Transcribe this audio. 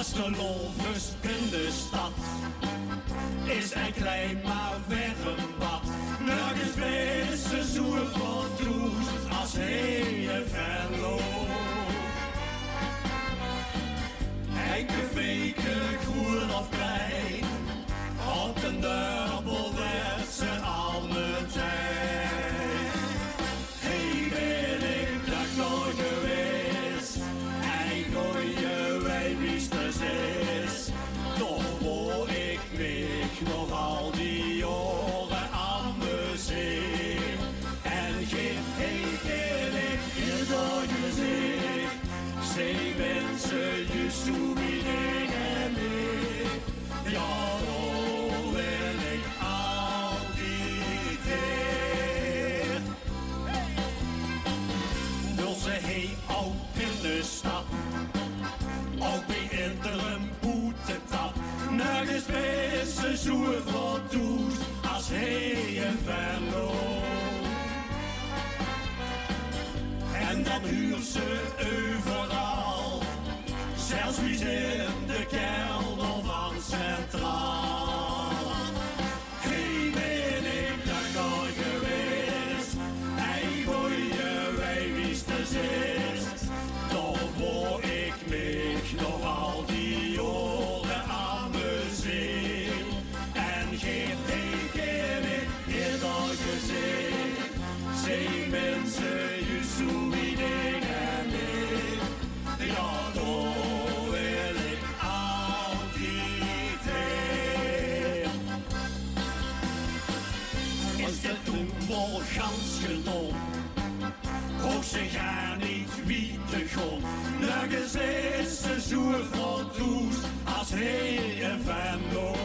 Gastenlovers in de stad is een klein maar wermbad. Nergens wissen zo vertroest als hij en Venlo. Enkele weken groen of klein, op de dubbel werd ze al meteen. Hey, ben ik daar nooit geweest, en goeie weet wie het is. Toch hoor ik mich nog al die jaren aan de zee. En geen ben ik hier door gezicht, zee mensen je soebiding en meer. Ja, dan wil ik altijd weer. Wil ze heel oud in de stad, ook bij iedere boetetap. Nergens wissen zo vertoest als hij en Venlo. En dan huurt ze overal, zelfs wie in de kelder van Centraal. Hey, ben ik daar nooit geweest, hey, goeie weet wie het is. Toch hoor ik mich nog al die jaren aan de zee. En geen teken ik hier door gezicht, zee mensen je soebiding en meer. Ja, daar wil ik altijd heen. Is de toenbal gans genom, hoog ze gaan niet wie te grond. Nergens is ze zo vertroest als hij en Venlo.